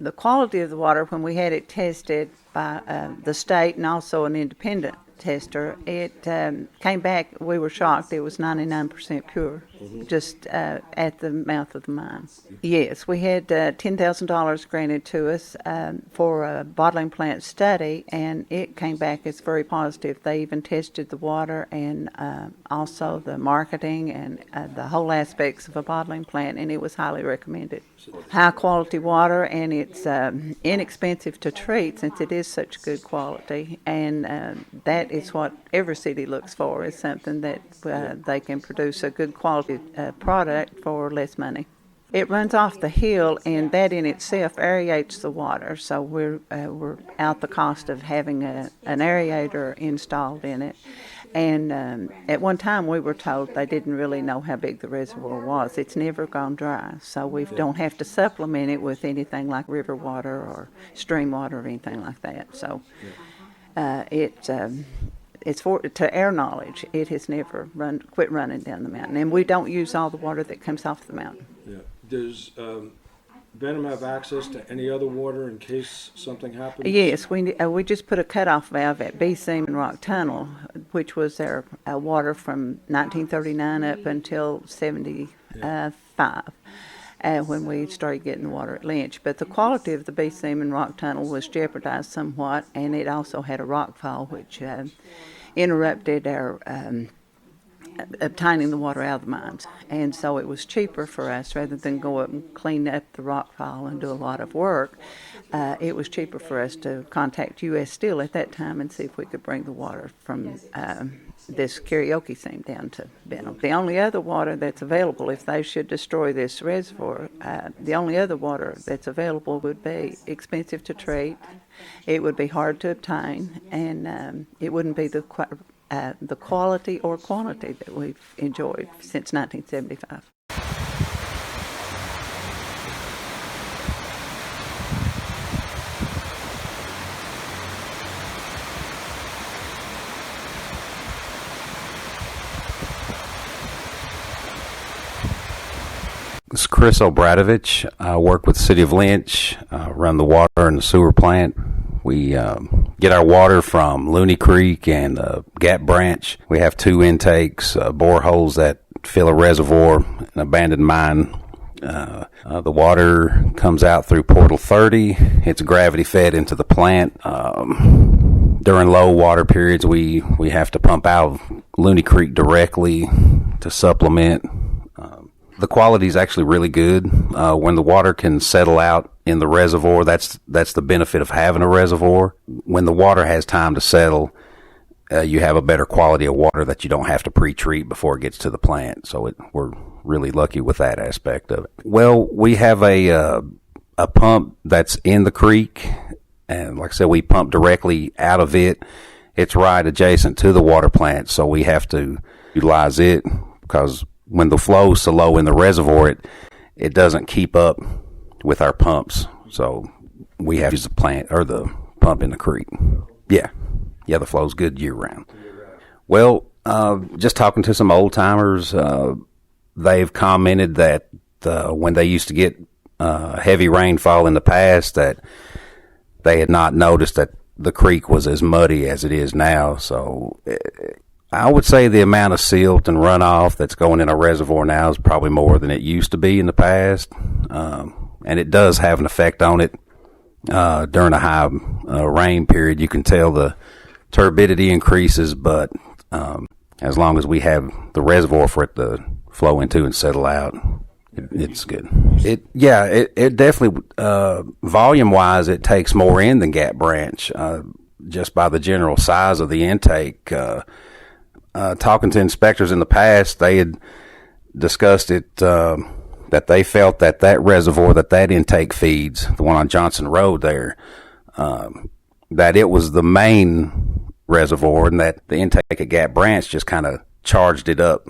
the quality of the water, when we had it tested by the state and also an independent tester, it came back, we were shocked, it was 99% pure, just at the mouth of the mine. Yes, we had $10,000 granted to us for a bottling plant study, and it came back as very positive. They even tested the water and also the marketing and the whole aspects of a bottling plant, and it was highly recommended. High quality water, and it's inexpensive to treat since it is such good quality, and that is what every city looks for, is something that they can produce a good quality product for less money. It runs off the hill, and that in itself aerates the water, so we're out the cost of having an aerator installed in it. And at one time we were told they didn't really know how big the reservoir was. It's never gone dry, so we don't have to supplement it with anything like river water or stream water or anything like that. So it's to our knowledge, it has never quit running down the mountain, and we don't use all the water that comes off the mountain. Yeah. Does Benham have access to any other water in case something happens? Yes, we just put a cutoff valve at B Seam and Rock Tunnel, which was our water from 1939 up until 75. When we started getting the water at Lynch. But the quality of the B Seam and Rock Tunnel was jeopardized somewhat, and it also had a rock fall, which interrupted our obtaining the water out of the mines. And so it was cheaper for us, rather than go up and clean up the rock fall and do a lot of work, it was cheaper for us to contact U.S. Steel at that time and see if we could bring the water from this karaoke seam down to Benham. The only other water that's available, if they should destroy this reservoir, the only other water that's available would be expensive to treat, it would be hard to obtain, and it wouldn't be the quality or quantity that we've enjoyed since 1975. This is Chris Obradovich. I work with the City of Lynch, run the water and the sewer plant. We get our water from Looney Creek and Gap Branch. We have two intakes, boreholes that fill a reservoir, an abandoned mine. The water comes out through Portal 30. It's gravity fed into the plant. During low water periods, we have to pump out Looney Creek directly to supplement. The quality is actually really good. When the water can settle out in the reservoir, that's the benefit of having a reservoir. When the water has time to settle, you have a better quality of water that you don't have to pre-treat before it gets to the plant. So we're really lucky with that aspect of it. Well, we have a pump that's in the creek, and like I said, we pump directly out of it. It's right adjacent to the water plant, so we have to utilize it because when the flow is so low in the reservoir, it doesn't keep up with our pumps. So we have to use the plant or the pump in the creek. Yeah, the flow's good year round. Well, just talking to some old timers, they've commented that when they used to get heavy rainfall in the past, that they had not noticed that the creek was as muddy as it is now. So I would say the amount of silt and runoff that's going in a reservoir now is probably more than it used to be in the past. And it does have an effect on it. During a high rain period, you can tell the turbidity increases, but as long as we have the reservoir for it to flow into and settle out, it's good. It definitely, volume-wise, it takes more in than Gap Branch, just by the general size of the intake. Talking to inspectors in the past, they had discussed it, that they felt that reservoir that intake feeds, the one on Johnson Road there, that it was the main reservoir, and that the intake at Gap Branch just kind of charged it up.